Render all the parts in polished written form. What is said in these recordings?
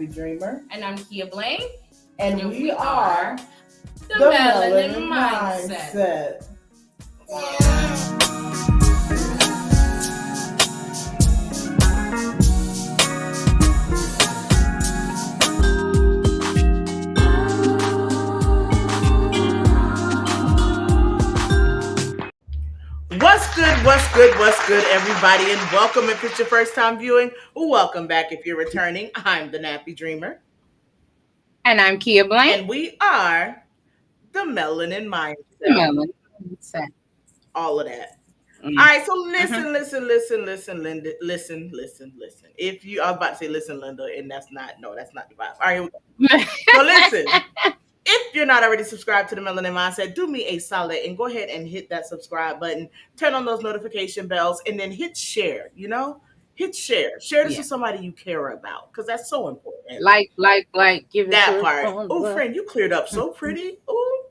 Nappy Dreamer. And I'm Kia Blaine. And we are the Melanin Mindset. What's good, everybody, and welcome if it's your first time viewing. Welcome back if you're returning. I'm the Nappy Dreamer. And I'm Kia Blaine. And we are the Melanin Mindset. The Melanin Mindset. All of that. All right, so listen. If you, I was about to say listen, Linda, and that's not the vibe. All right, here we go. So listen. If you're not already subscribed to the Melanin Mindset, do me a solid and go ahead and hit that subscribe button, turn on those notification bells, and then hit share, Hit share. Share this with somebody you care about, because that's so important. Like, give it that part. Oh, friend, you cleared up so pretty. Oh,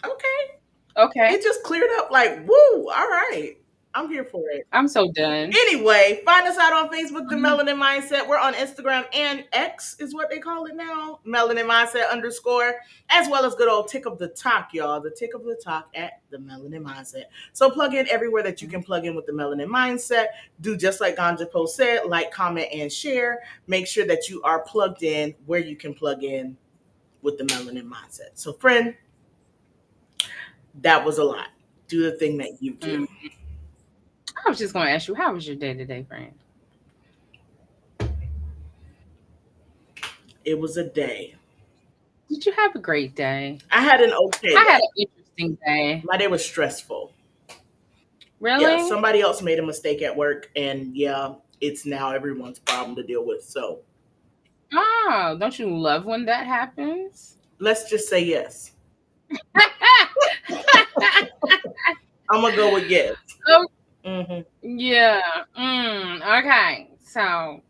okay. It just cleared up like, woo, all right. I'm here for it. I'm so done. Anyway, find us out on Facebook, The Melanin Mindset. We're on Instagram and X is what they call it now. Melanin Mindset _ as well as good old Tick of the Talk, y'all. The Tick of the Talk at The Melanin Mindset. So plug in everywhere that you can plug in with The Melanin Mindset. Do just like Ganja Post said, like, comment, and share. Make sure that you are plugged in where you can plug in with The Melanin Mindset. So, friend, that was a lot. Do the thing that you do. I was just going to ask you, how was your day today, friend? It was a day. Did you have a great day? I had an okay day. I had an interesting day. My day was stressful. Really? Yeah, somebody else made a mistake at work, and it's now everyone's problem to deal with. So, don't you love when that happens? Let's just say yes. I'm gonna go with yes. Okay. Yeah. Okay. So,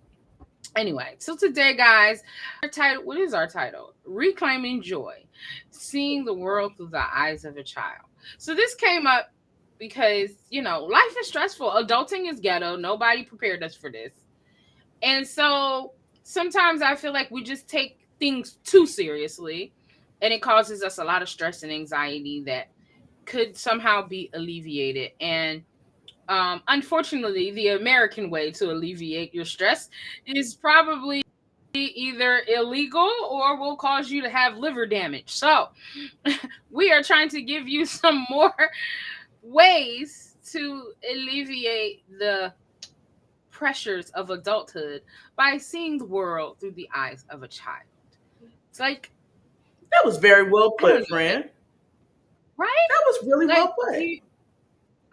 anyway, so today, guys, what is our title? Reclaiming Joy, Seeing the World Through the Eyes of a Child. So this came up because, life is stressful. Adulting is ghetto. Nobody prepared us for this. And so sometimes I feel like we just take things too seriously, and it causes us a lot of stress and anxiety that could somehow be alleviated. And unfortunately, the American way to alleviate your stress is probably either illegal or will cause you to have liver damage. So we are trying to give you some more ways to alleviate the pressures of adulthood by seeing the world through the eyes of a child. It's like, that was very well put, friend. Right? That was really well put.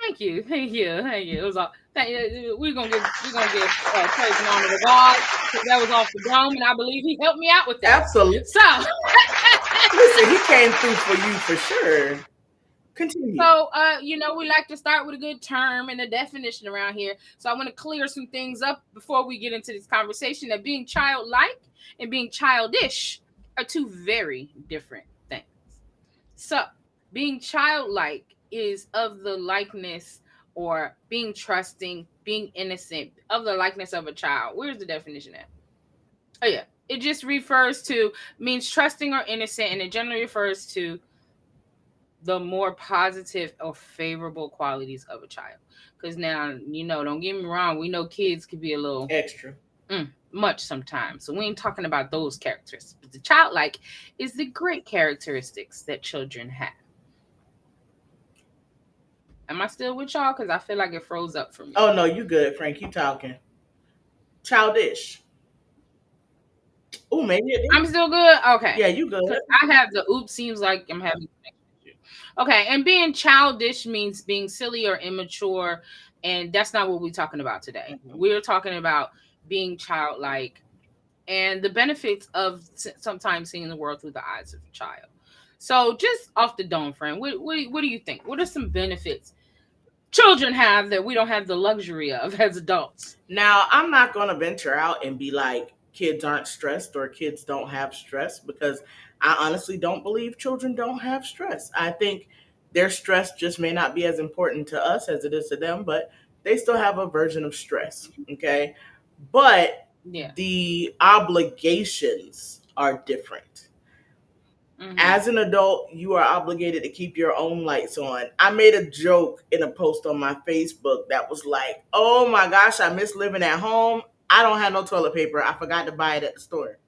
Thank you. It was all. We're gonna give praise and honor to God, because that was off the dome, and I believe He helped me out with that. Absolutely. So, listen, He came through for you for sure. Continue. So, we like to start with a good term and a definition around here. So I want to clear some things up before we get into this conversation. That being childlike and being childish are two very different things. So, being childlike is of the likeness, or being trusting, being innocent, of the likeness of a child. Where's the definition at? Oh yeah, it just means trusting or innocent, and it generally refers to the more positive or favorable qualities of a child. Because now, don't get me wrong, we know kids could be a little extra much sometimes, so we ain't talking about those characteristics. But the childlike is the great characteristics that children have. Am I still with y'all? Because I feel like it froze up for me. Oh, no, you good, Frank. Keep talking. Childish. Oh, maybe it is. I'm still good? Okay. Yeah, you good. I have the seems like I'm having okay, and being childish means being silly or immature, and that's not what we're talking about today. We're talking about being childlike and the benefits of sometimes seeing the world through the eyes of a child. So just off the dome, friend, what do you think? What are some benefits children have that we don't have the luxury of as adults? Now, I'm not going to venture out and be like, kids aren't stressed or kids don't have stress, because I honestly don't believe children don't have stress. I think their stress just may not be as important to us as it is to them, but they still have a version of stress, okay? But Yeah. the obligations are different. As an adult, you are obligated to keep your own lights on. I made a joke in a post on my Facebook that was like, oh my gosh, I miss living at home. I don't have no toilet paper. I forgot to buy it at the store.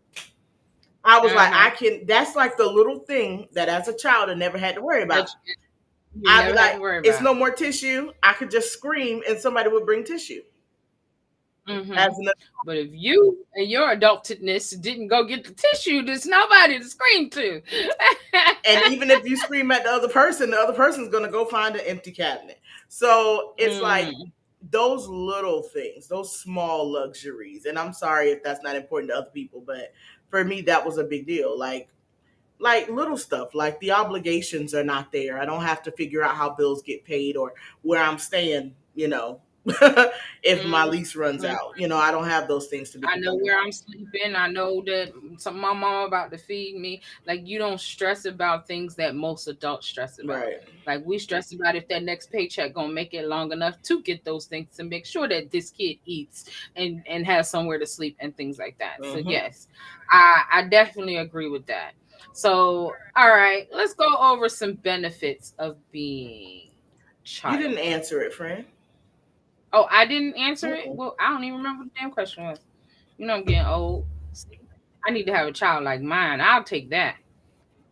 I was like, that's like the little thing that as a child I never had to worry about. That you I'd be never had to like, worry it's about. no more tissue. I could just scream and somebody would bring tissue. But if you and your adultedness didn't go get the tissue, there's nobody to scream to. And even if you scream at the other person's going to go find an empty cabinet. So it's like those little things, those small luxuries. And I'm sorry if that's not important to other people, but for me, that was a big deal. Like little stuff, like the obligations are not there. I don't have to figure out how bills get paid or where I'm staying, if my lease runs out. I don't have those things to be. I know where I'm sleeping. I know that my mom about to feed me. Like, you don't stress about things that most adults stress about. Right. Like, we stress about if that next paycheck gonna make it long enough to get those things to make sure that this kid eats and has somewhere to sleep and things like that. So yes, I definitely agree with that. So, all right, let's go over some benefits of being child. You didn't answer it, friend. Oh, I didn't answer it? Well, I don't even remember what the damn question was. I'm getting old. I need to have a child like mine. I'll take that.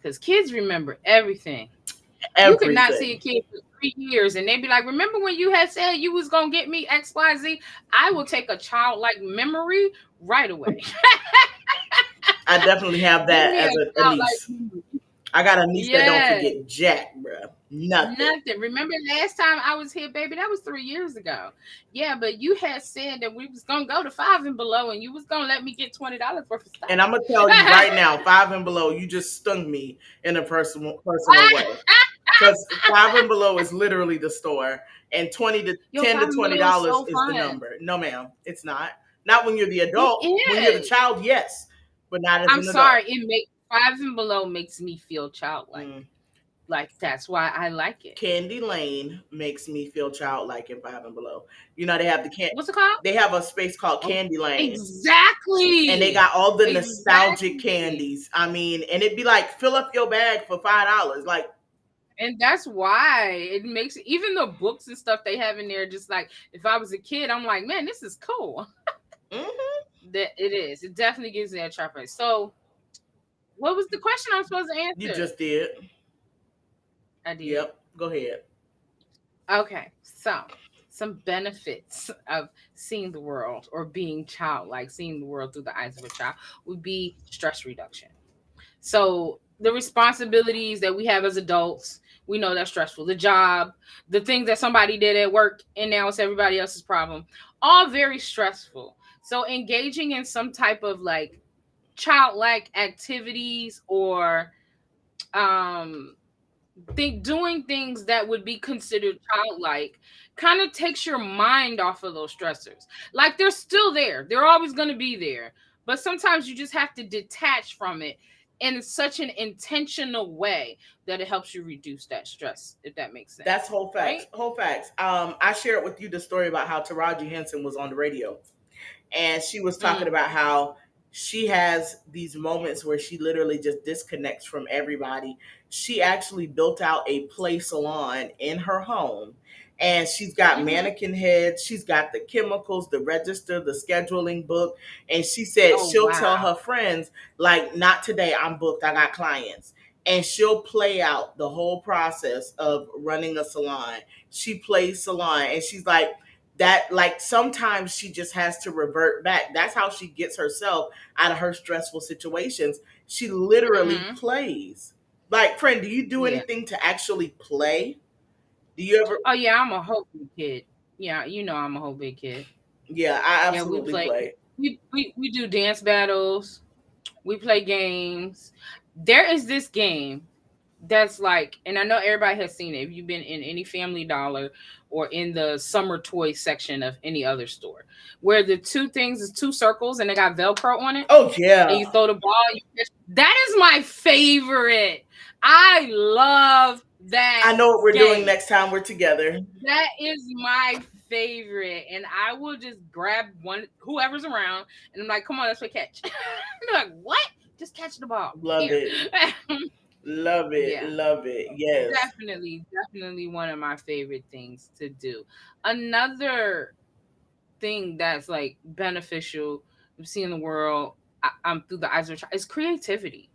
Because kids remember everything. You could not see a kid for 3 years and they'd be like, remember when you had said you was going to get me XYZ? I will take a childlike memory right away. I definitely have that as a niece. I got a niece that don't forget jack, bro. Nothing. Remember last time I was here, baby? That was 3 years ago. Yeah, but you had said that we was gonna go to 5 and below, and you was gonna let me get $20 worth of stuff. And I'm gonna tell you right now, 5 and below, you just stung me in a personal way. Because 5 and below is literally the store, and $10 to $20 is the number. No, ma'am, it's not. Not when you're the adult. When you're the child, yes, but not as an adult. I'm sorry. 5 and below makes me feel childlike. Like, that's why I like it. Candy Lane makes me feel childlike in 5 and below. They have the What's it called? They have a space called Candy Lane. Exactly. And they got all the nostalgic candies. I mean, and it'd be like, fill up your bag for $5. Like, and that's why it makes, even the books and stuff they have in there, just like, if I was a kid, I'm like, man, this is cool. That it is. It definitely gives me a sharp. So, what was the question I'm supposed to answer? You just did. I did. Yep. Go ahead. Okay. So, some benefits of seeing the world or being childlike, seeing the world through the eyes of a child, would be stress reduction. So, the responsibilities that we have as adults, we know that's stressful. The job, the things that somebody did at work, and now it's everybody else's problem, all very stressful. So, engaging in some type of like childlike activities or doing things that would be considered childlike kind of takes your mind off of those stressors. Like, they're still there. They're always going to be there. But sometimes you just have to detach from it in such an intentional way that it helps you reduce that stress, if that makes sense. That's whole facts. Right? Whole facts. I shared with you the story about how Taraji Henson was on the radio. And she was talking about how she has these moments where she literally just disconnects from everybody. She actually built out a play salon in her home. And she's got mannequin heads. She's got the chemicals, the register, the scheduling book. And she said she'll tell her friends, like, not today, I'm booked, I got clients. And she'll play out the whole process of running a salon. She plays salon. And she's like, that, like, sometimes she just has to revert back. That's how she gets herself out of her stressful situations. She literally plays. Like, friend, do you do anything to actually play? Do you ever? Oh yeah, I'm a whole big kid. Yeah, I'm a whole big kid. Yeah, I absolutely play. We do dance battles. We play games. There is this game that's like, and I know everybody has seen it. If you've been in any Family Dollar or in the summer toy section of any other store, where the two things is two circles and they got Velcro on it. Oh yeah. And you throw the ball. That is my favorite. I love that. I know what we're doing next time we're together. That is my favorite. And I will just grab whoever's around, and I'm like, come on, let's play catch. And they're like, what? Just catch the ball. Love Here. it. Love it. Yeah. Love it. Yes. Definitely one of my favorite things to do. Another thing that's like beneficial of seeing the world through the eyes of a child is creativity.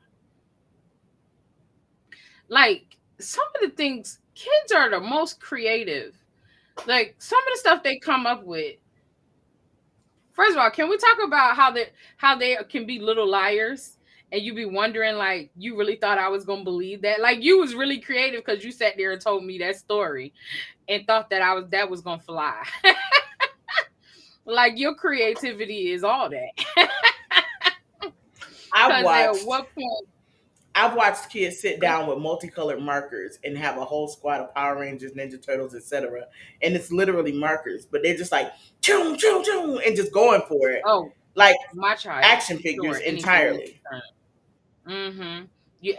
Like some of the things, kids are the most creative. Like some of the stuff they come up with. First of all, can we talk about how they can be little liars? And you be wondering, like, you really thought I was gonna believe that? Like, you was really creative because you sat there and told me that story, and thought that was gonna fly. Like, your creativity is all that. I've watched kids sit down with multicolored markers and have a whole squad of Power Rangers, Ninja Turtles, etc. And it's literally markers, but they're just like choom, choom, choom, and just going for it. Oh, like my child, action figures entirely.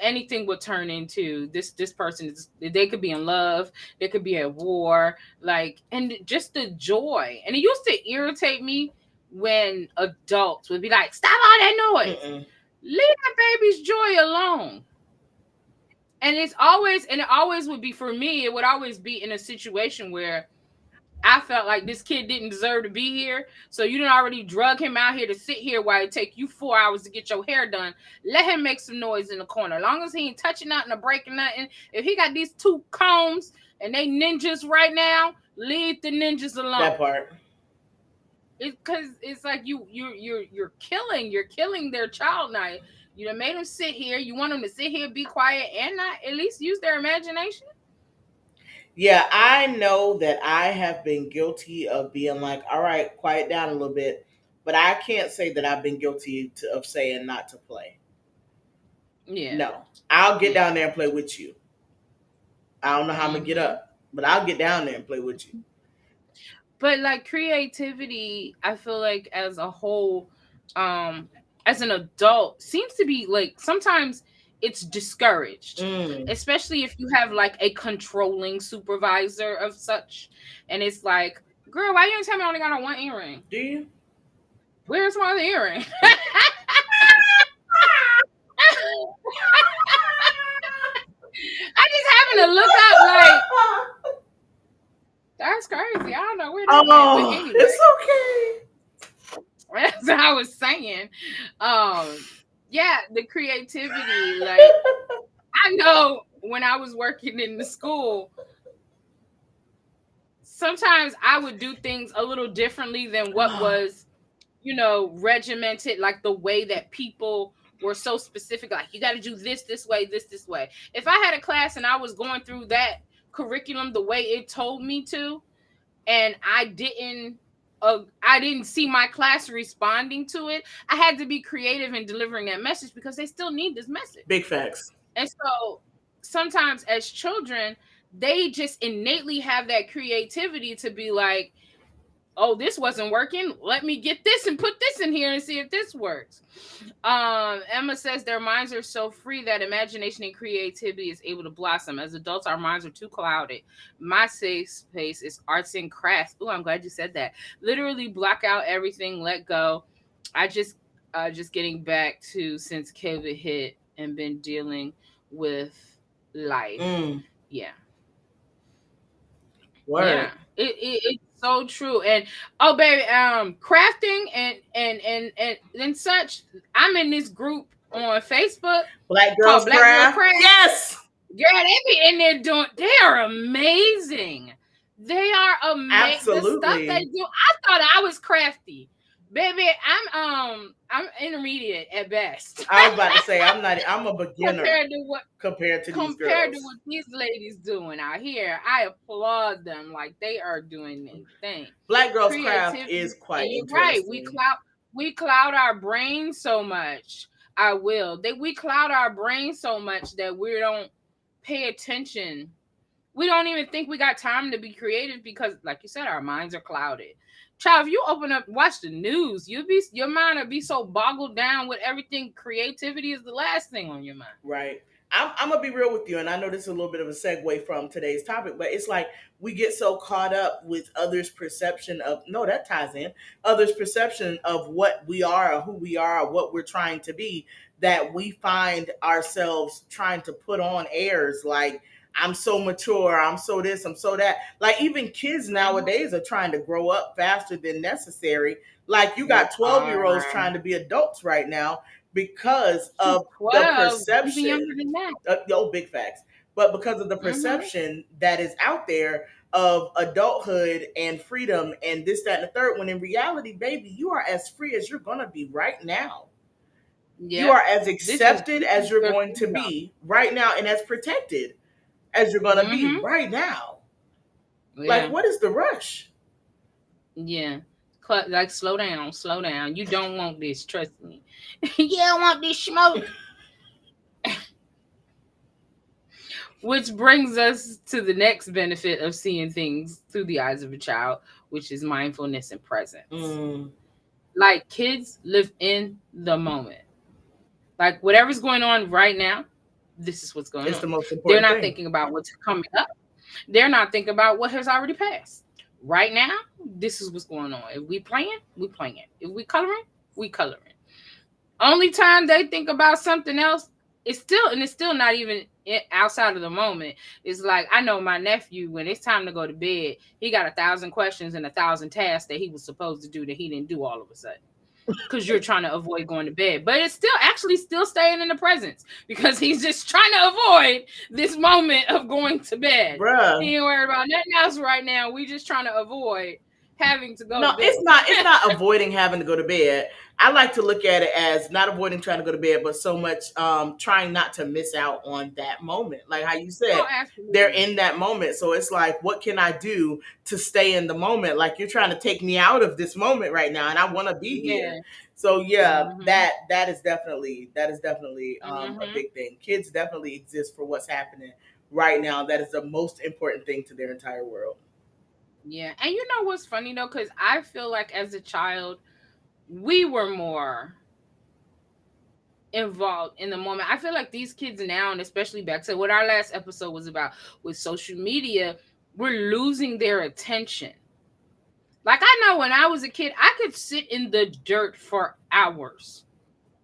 Anything would turn into this person. They could be in love, they could be at war, like, and just the joy. And it used to irritate me when adults would be like, stop all that noise. Leave that baby's joy alone. And it always would be, for me, it would always be in a situation where I felt like this kid didn't deserve to be here. So you done already drug him out here to sit here while it take you 4 hours to get your hair done. Let him make some noise in the corner. As long as he ain't touching nothing or breaking nothing. If he got these 2 combs and they ninjas right now, leave the ninjas alone. That part. Because it's like you're killing their child now. You done made them sit here. You want them to sit here, be quiet, and not at least use their imagination. Yeah, I know that I have been guilty of being like, all right, quiet down a little bit. But I can't say that I've been guilty of saying not to play. Yeah. No. I'll get down there and play with you. I don't know how I'm going to get up, but I'll get down there and play with you. But like creativity, I feel like as a whole, as an adult, seems to be like sometimes it's discouraged, especially if you have like a controlling supervisor of such. And it's like, girl, why you didn't tell me I only got on 1 earring? Do you? Where's my other earring? I just having to look up like, that's crazy. I don't know where that went, but anyway. It's okay. That's what I was saying. Yeah, the creativity. Like, I know when I was working in the school, sometimes I would do things a little differently than what was, regimented, like the way that people were so specific. Like, you got to do this way, this way. If I had a class and I was going through that curriculum the way it told me to, and I didn't see my class responding to it, I had to be creative in delivering that message because they still need this message. Big facts. And so sometimes as children, they just innately have that creativity to be like, oh, this wasn't working. Let me get this and put this in here and see if this works. Emma says their minds are so free that imagination and creativity is able to blossom. As adults, our minds are too clouded. My safe space is arts and crafts. Oh, I'm glad you said that. Literally block out everything, let go. I just getting back to since COVID hit and been dealing with life. Yeah. Word. Yeah. It's so true. And oh baby, crafting and such. I'm in this group on Facebook. Black Girls Craft. Yes. Girl, they be in there doing, they are amazing. They are amazing. Absolutely. The stuff they do. I thought I was crafty. Baby, I'm intermediate at best. I was about to say I'm a beginner compared to these what these ladies doing out here. I applaud them, like they are doing their thing. Black Girls Craft is quite interesting. Right. We cloud our brains so much. We cloud our brains so much that we don't pay attention. We don't even think we got time to be creative because, like you said, our minds are clouded. Child, if you open up, watch the news, your mind will be so boggled down with everything. Creativity is the last thing on your mind. Right. I'm gonna be real with you, and I know this is a little bit of a segue from today's topic, but it's like we get so caught up with others' perception of no, that ties in others' perception of what we are, or who we are, or what we're trying to be, that we find ourselves trying to put on airs like I'm so mature, I'm so this, I'm so that. Like even kids nowadays are trying to grow up faster than necessary. Like you They got 12-year-olds are. trying to be adults right now because Shoot, of the 12, even younger perception, than that. big facts, but because of the Mm-hmm. perception that is out there of adulthood and freedom and this, that, and the third, when in reality, baby, you are as free as you're going to be right now. You Yep. are as accepted This as is you're your going to freedom. be right now and as protected as you're going to be Mm-hmm. right now. Like, Yeah. what is the rush? Yeah. Like slow down, slow down. You don't want this, trust me. You don't want this smoke. Which brings us to the next benefit of seeing things through the eyes of a child, which is mindfulness and presence. Like kids live in the moment. Like whatever's going on right now, this is what's going It's on. the most They're important not thing. thinking about what's coming up. They're not thinking about what has already passed. Right now, this is what's going on. If we playing, we playing. If we coloring, we coloring. Only time they think about something else, it's still not even outside of the moment. It's like I know my nephew, when it's time to go to bed, he got 1,000 questions and 1,000 tasks that he was supposed to do that he didn't do all of a sudden. Because you're trying to avoid going to bed, but it's still staying in the presence because he's just trying to avoid this moment of going to bed. Bruh. He ain't worried about nothing else right now. We just trying to avoid having to go No, to bed. it's not avoiding having to go to bed. I like to look at it as not avoiding trying to go to bed, but so much trying not to miss out on that moment. Like how you Oh, said, they're absolutely. in that moment. So it's like, what can I do to stay in the moment? Like you're trying to take me out of this moment right now, and I want to be here. Yeah. So yeah, Mm-hmm. that is definitely a Mm-hmm. big thing. Kids definitely exist for what's happening right now. That is the most important thing to their entire world. Yeah. And you know what's funny though? Because I feel like as a child, we were more involved in the moment. I feel like these kids now, and especially back to what our last episode was about with social media, we're losing their attention. Like I know when I was a kid, I could sit in the dirt for hours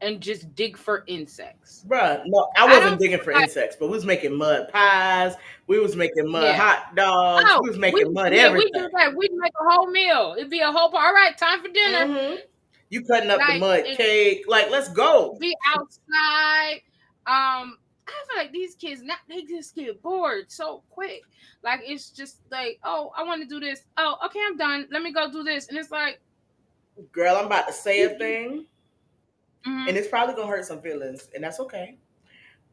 and just dig for insects. Bruh, no, I I wasn't don't digging feel for like, insects, but we was making mud pies. We was making mud yeah. hot dogs. Oh, We was making mud we do everything. that. We'd make a whole meal. It'd be a whole all right, time for dinner. hmm You cutting up the Like mud it cake. Like, let's go. be outside. I feel like these kids not they just get bored so quick. Like it's just like, oh, I want to do this. Oh, okay, I'm done. Let me go do this. And it's like Girl, I'm about to say a you thing, and mm-hmm, it's probably gonna hurt some feelings, and that's okay.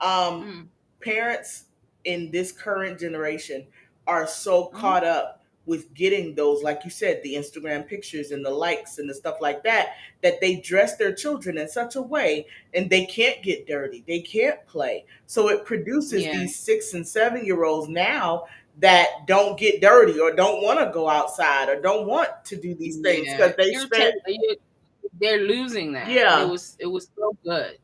Um, mm-hmm, Parents in this current generation are so mm-hmm. caught up with getting those, like you said, the Instagram pictures and the likes and the stuff like that, that they dress their children in such a way and they can't get dirty, they can't play. So it produces Yeah. these 6 and 7-year-olds now that don't get dirty or don't want to go outside or don't want to do these things Yeah. because they spent, They're losing that. yeah, It was so good.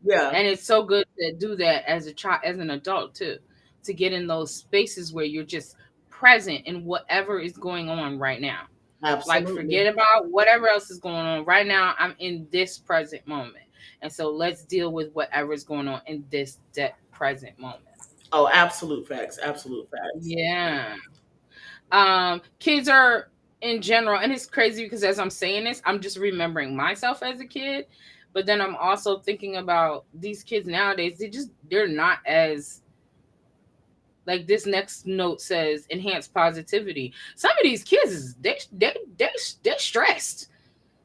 yeah, And it's so good to do that as a child, as an adult too, to get in those spaces where you're just present in whatever is going on right now. Like absolutely. forget about whatever else is going on right now. I'm in this present moment, and so let's deal with whatever is going on in this present moment. Oh, absolute facts, absolute facts. Yeah. Kids are in general, and it's crazy because as I'm saying this, I'm just remembering myself as a kid, but then I'm also thinking about these kids nowadays. They're not as like this next note says enhanced positivity. Some of these kids is they're stressed.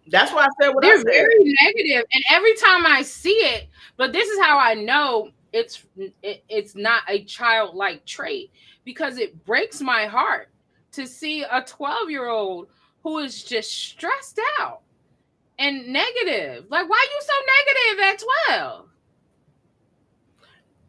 That's why I said what I They're said. very negative, and every time I see it, but this is how I know it's not a childlike trait because it breaks my heart to see a 12-year-old who is just stressed out and negative. Like, why are you so negative at 12?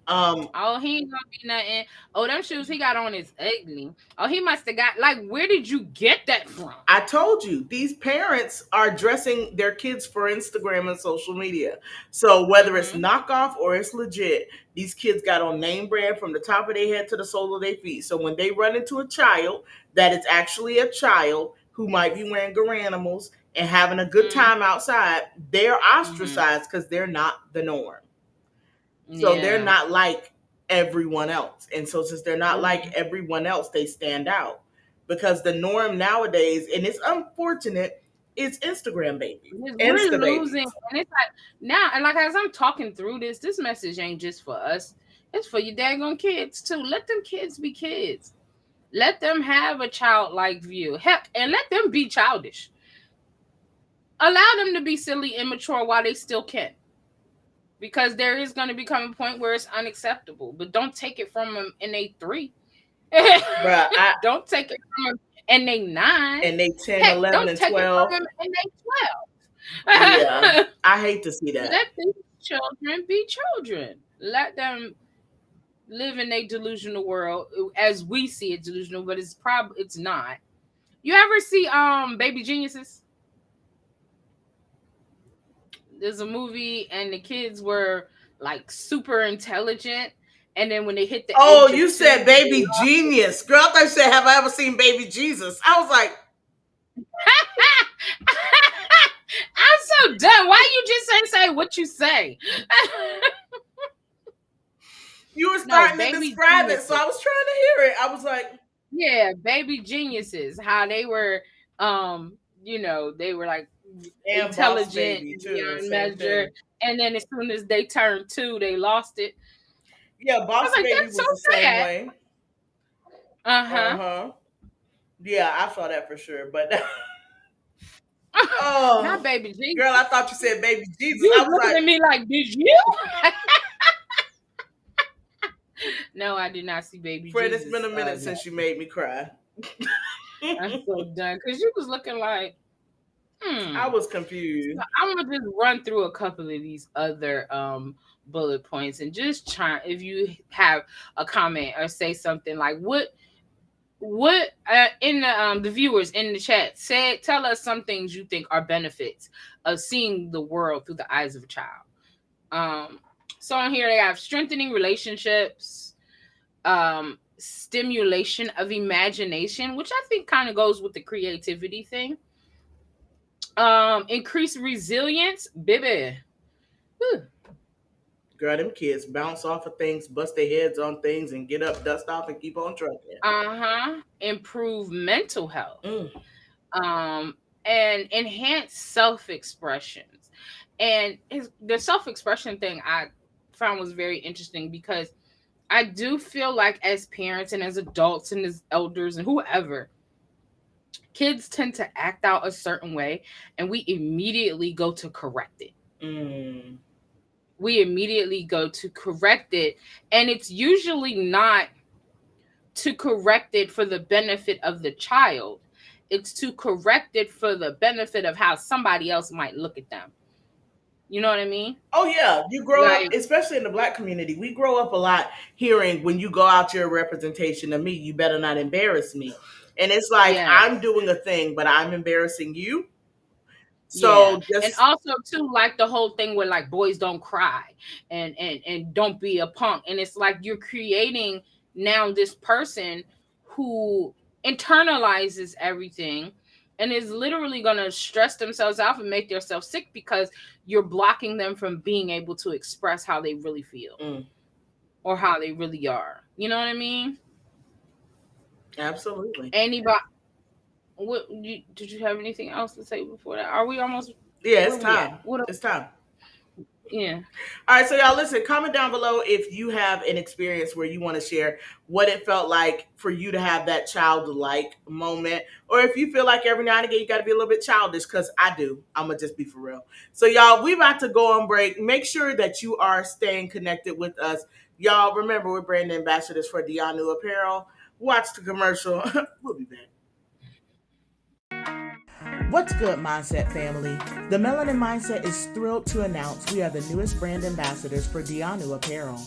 Oh, he ain't gonna be nothing. Oh, them shoes he got on is ugly. Oh, he must have got, like, where did you get that from? I told you, these parents are dressing their kids for Instagram and social media. So whether it's knockoff or it's legit, these kids got on name brand from the top of their head to the sole of their feet. So when they run into a child that is actually a child who might be wearing Garanimals and having a good time outside, they're ostracized because they're not the norm. So they're not like everyone else. And so since they're not like everyone else, they stand out. Because the norm nowadays, and it's unfortunate, is Instagram babies. We're losing. And it's like now, and like as I'm talking through this message ain't just for us. It's for your daggone kids too. Let them kids be kids. Let them have a childlike view. Heck, and let them be childish. Allow them to be silly, immature while they still can. Because there is going to become a point where it's unacceptable. But don't take it from them in a 3. Bruh, don't take it from them in a 9. And they 10, Heck, 11, don't and take 12. It from them in a 12. Yeah, I hate to see that. Let these children be children. Let them live in a delusional world as we see it delusional, but it's not. You ever see Baby Geniuses? There's a movie and the kids were like super intelligent, and then when they hit the you said Baby Genius, girl. I thought you said, have I ever seen Baby Jesus? I was like, I'm so done. Why you just ain't say what you say? You were starting to describe it, so I was trying to hear it. I was like, yeah, Baby Geniuses. How they were, they were like intelligent beyond measure, and then as soon as they turned 2, they lost it. Yeah, Boss Baby was so the same way. Yeah, I saw that for sure, but not Baby Jesus. Girl, I thought you said Baby Jesus. You I was looking like, at me like, did you? No, I did not see Baby Fred, Jesus. It's been a minute since you made me cry. I'm so done because you was looking like, I was confused. So I'm gonna just run through a couple of these other bullet points and just try. If you have a comment or say something like, what in the viewers in the chat tell us some things you think are benefits of seeing the world through the eyes of a child. So on here they have strengthening relationships, stimulation of imagination, which I think kind of goes with the creativity thing. Increase resilience, baby. Whew. Girl, them kids bounce off of things, bust their heads on things, and get up, dust off, and keep on trucking. Improve mental health. And enhance self-expressions. And the self-expression thing I found was very interesting because I do feel like as parents and as adults and as elders and whoever, kids tend to act out a certain way and we immediately go to correct it. We immediately go to correct it. And it's usually not to correct it for the benefit of the child. It's to correct it for the benefit of how somebody else might look at them. You know what I mean? Oh, yeah. You grow up, especially in the Black community, we grow up a lot hearing when you go out your representation of me, you better not embarrass me. And it's like, I'm doing a thing, but I'm embarrassing you. So and also too, like the whole thing where like boys don't cry and don't be a punk. And it's like you're creating now this person who internalizes everything and is literally going to stress themselves out and make themselves sick because you're blocking them from being able to express how they really feel or how they really are. You know what I mean? Absolutely. Anybody? Did you have anything else to say before that? Are we almost? Yeah, it's time. It's time. Yeah. All right, so y'all listen, comment down below if you have an experience where you want to share what it felt like for you to have that childlike moment, or if you feel like every now and again you got to be a little bit childish, because I do. I'm going to just be for real. So y'all, we about to go on break. Make sure that you are staying connected with us. Y'all, remember, we're brand ambassadors for Dianu Apparel. Watch the commercial. We'll be back. What's good, Mindset family? The Melanin Mindset is thrilled to announce we are the newest brand ambassadors for Dianu Apparel.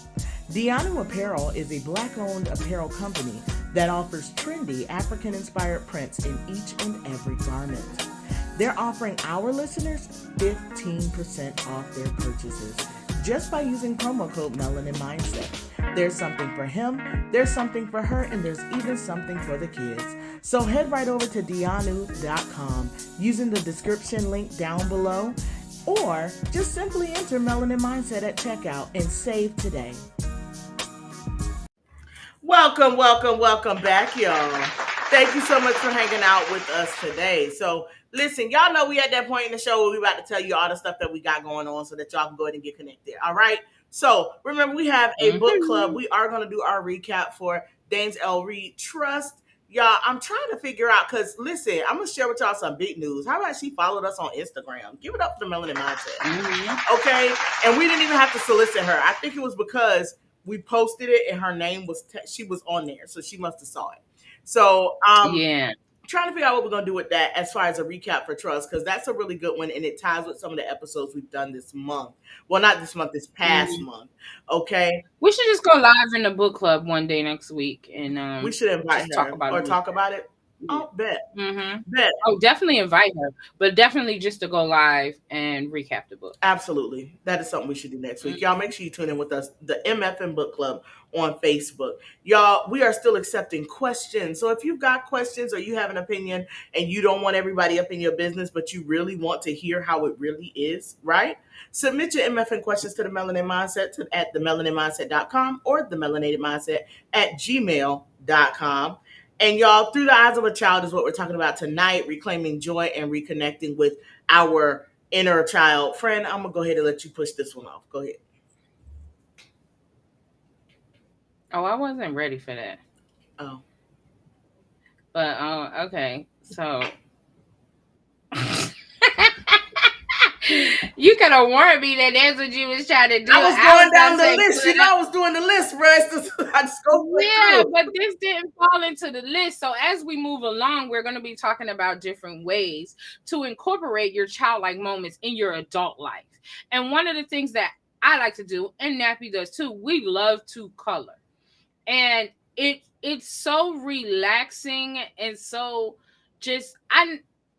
Dianu Apparel is a Black-owned apparel company that offers trendy African-inspired prints in each and every garment. They're offering our listeners 15% off their purchases just by using promo code Melanin Mindset. There's something for him, there's something for her, and there's even something for the kids. So head right over to dianu.com using the description link down below, or just simply enter Melanin Mindset at checkout and save today. Welcome back, y'all. Thank you so much for hanging out with us today. So listen, y'all know we at that point in the show where we about to tell you all the stuff that we got going on so that y'all can go ahead and get connected. All right. So remember, we have a book club. We are going to do our recap for Danes L. Reed Trust. Y'all, I'm trying to figure out, because listen, I'm going to share with y'all some big news. How about she followed us on Instagram? Give it up for the Melanin Mindset. Okay. And we didn't even have to solicit her. I think it was because we posted it and her name was, she was on there. So she must have saw it. So, trying to figure out what we're going to do with that as far as a recap for Trust, because that's a really good one and it ties with some of the episodes we've done this month. Well, not this month, this past month. Okay. We should just go live in the book club one day next week, and we should invite her talk about it. Oh, bet. Bet. Oh, definitely invite her, but definitely just to go live and recap the book. Absolutely. That is something we should do next week. Y'all make sure you tune in with us, the MFN Book Club on Facebook. Y'all, we are still accepting questions. So if you've got questions or you have an opinion and you don't want everybody up in your business, but you really want to hear how it really is, right? Submit your MFN questions to the Melanin Mindset at themelaninedmindset.com or themelanatedmindset at gmail.com. And y'all, Through the Eyes of a Child is what we're talking about tonight, reclaiming joy and reconnecting with our inner child. Friend, I'm going to go ahead and let you push this one off. Go ahead. Oh, I wasn't ready for that. Oh. But, okay. So... You could have warned me that that's what you was trying to do. I was going down the list. You know, I was doing the list, Russ. I just go through. But this didn't fall into the list. So as we move along, we're going to be talking about different ways to incorporate your childlike moments in your adult life. And one of the things that I like to do, and Nappy does too, we love to color. And it's so relaxing and so just...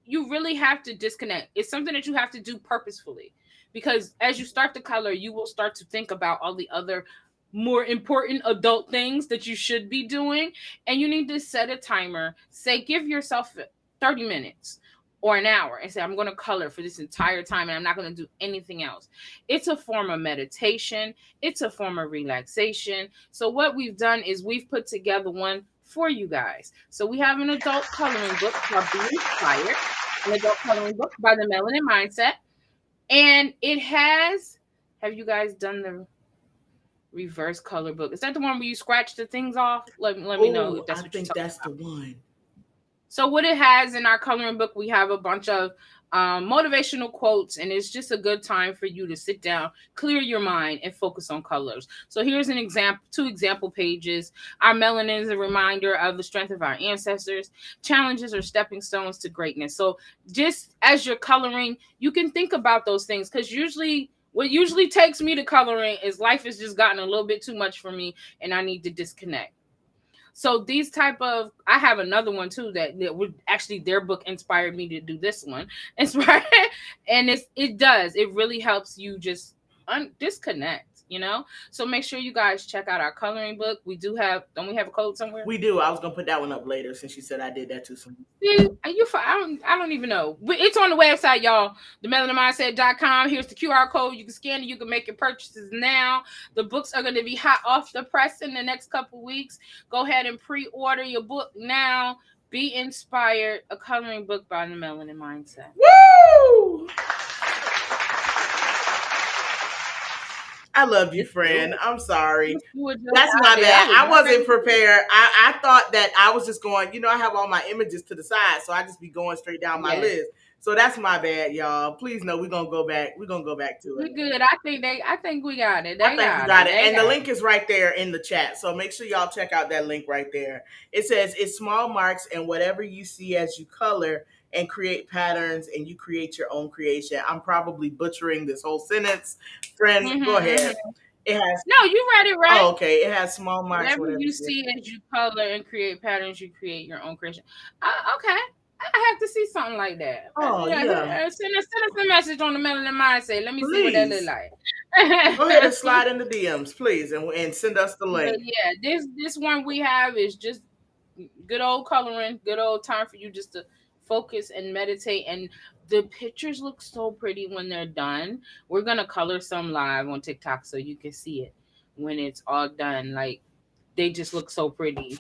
You really have to disconnect. It's something that you have to do purposefully, because as you start to color, you will start to think about all the other more important adult things that you should be doing. And you need to set a timer. Say, give yourself 30 minutes or an hour and say, I'm going to color for this entire time and I'm not going to do anything else. It's a form of meditation. It's a form of relaxation. So what we've done is we've put together one for you guys. So we have an adult coloring book called Be Inspired, an adult coloring book by the Melanin Mindset. And it has, have you guys done the reverse color book? Is that the one where you scratch the things off? Let me know if that's what you're talking about. I think that's the one. So what it has in our coloring book, we have a bunch of motivational quotes, and it's just a good time for you to sit down, clear your mind, and focus on colors. So here's an example, 2 example pages. Our melanin is a reminder of the strength of our ancestors. Challenges are stepping stones to greatness. So just as you're coloring, you can think about those things, because what usually takes me to coloring is life has just gotten a little bit too much for me, and I need to disconnect. So these type of, I have another one too that would actually, their book inspired me to do this one. And it really helps you just disconnect, you know? So make sure you guys check out our coloring book. We do have, don't we have a code somewhere? We do. I was going to put that one up later since you said I did that too soon. I don't even know. It's on the website, y'all. themelanatedmindset.com. Here's the QR code. You can scan it. You can make your purchases now. The books are going to be hot off the press in the next couple weeks. Go ahead and pre-order your book now. Be Inspired, a coloring book by the Melanin Mindset. Woo! I love you, friend. I'm sorry. That's my bad. I wasn't prepared. I thought that I was just going, I have all my images to the side, so I just be going straight down my list. So that's my bad, y'all. Please know we're gonna go back. We're gonna go back to it. We're good. I think we got it. I think we got it. And the link is right there in the chat. So make sure y'all check out that link right there. It says it's small marks and whatever you see as you color and create patterns, and you create your own creation. I'm probably butchering this whole sentence. Friend, go ahead. It has. No, you read it right. Oh, okay. It has small marks, Whatever whatever. you Yeah. see as you color and create patterns, you create your own creation. Okay. I have to see something like that. Oh Yeah, yeah. send us a message on the Melanin Mindset. Let me see what that look Please like. go ahead and slide in the DMs, please, and send us the But link. yeah, this one we have is just good old coloring, good old time for you just to focus and meditate. And the pictures look so pretty when they're done. We're gonna color some live on TikTok so you can see it when it's all done. Like they just look so pretty.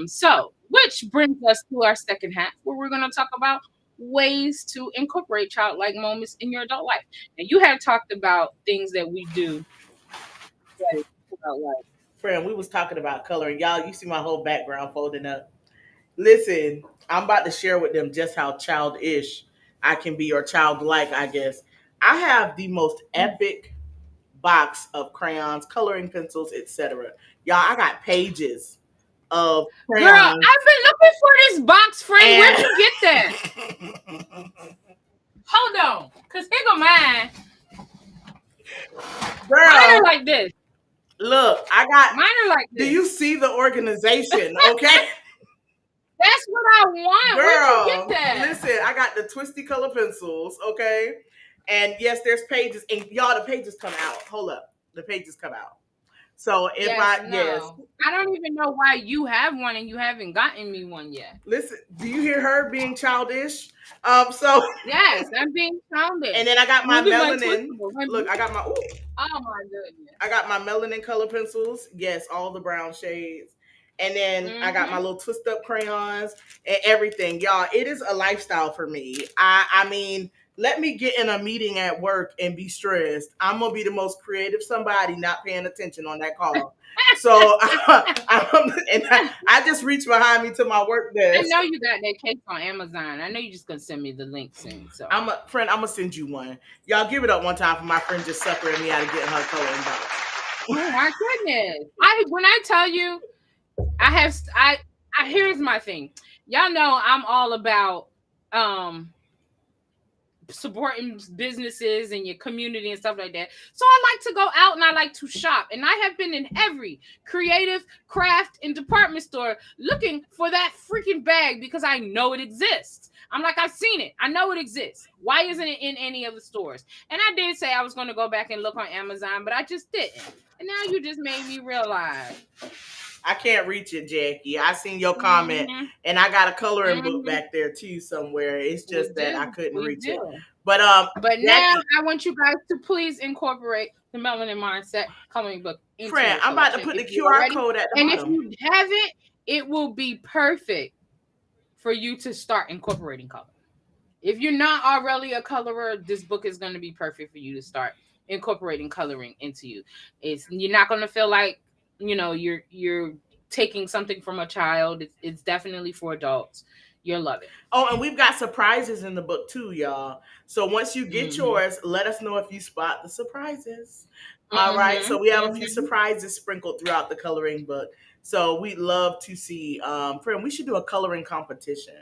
So which brings us to our second half where we're gonna talk about ways to incorporate childlike moments in your adult life. And you had talked about things that we do that is adult life. Friend, we was talking about coloring. Y'all, you see my whole background folding up. Listen, I'm about to share with them just how childish I can be, or childlike, I guess. I have the most epic box of crayons, coloring pencils, etc. Y'all, I got pages of Girl, I've crayons been looking for this box, friend. Where'd and you get that? Hold on. Because here go mine. Mine are girl, like this. look, I got. Mine are like Do this. you see the organization? Okay. That's what I want. Where'd you get Girl, that? listen, I got the twisty color pencils, okay? And yes, there's pages, and y'all, the pages come out. Hold up, the pages come out. So if Yes, yes, no. I don't even know why you have one and you haven't gotten me one yet. listen, do you hear her being childish? So Yes, I'm being childish. and then I got my Moving my melanin. twistable. Look, I got my Oh my goodness. I got my melanin color pencils. Yes, all the brown shades. And then I got my little twist up crayons and everything. Y'all, it is a lifestyle for me. I mean, let me get in a meeting at work and be stressed. I'm gonna be the most creative somebody not paying attention on that call. So I just reached behind me to my work I desk. know you got that cake on Amazon. I know you're just gonna send me the link soon. So I'm gonna send you one. Y'all give it up one time for my friend just suckering me out of getting her coloring box. oh my goodness. When I tell you I here's my thing. Y'all know I'm all about supporting businesses and your community and stuff like that. So I like to go out and I like to shop. And I have been in every creative craft and department store looking for that freaking bag because I know it exists. I'm like, I've seen it. I know it exists. Why isn't it in any of the stores? And I did say I was going to go back and look on Amazon, but I just didn't. And now you just made me realize. I can't reach it, Jackie. I seen your comment, and I got a coloring book back there too somewhere. It's just that I couldn't reach it. But Jackie, now I want you guys to please incorporate the Melanin Mindset coloring book into friend, your I'm about to collection put the if you QR are ready. code at the And bottom. if you haven't, it will be perfect for you to start incorporating color. If you're not already a colorer, this book is going to be perfect for you to start incorporating coloring into you. You're not going to feel like, you know, you're taking something from a child. It's definitely for adults. You'll love it. Oh, and we've got surprises in the book too, y'all. So once you get yours, let us know if you spot the surprises. All right. So we have a few surprises sprinkled throughout the coloring book. So we'd love to see, friend, we should do a coloring competition.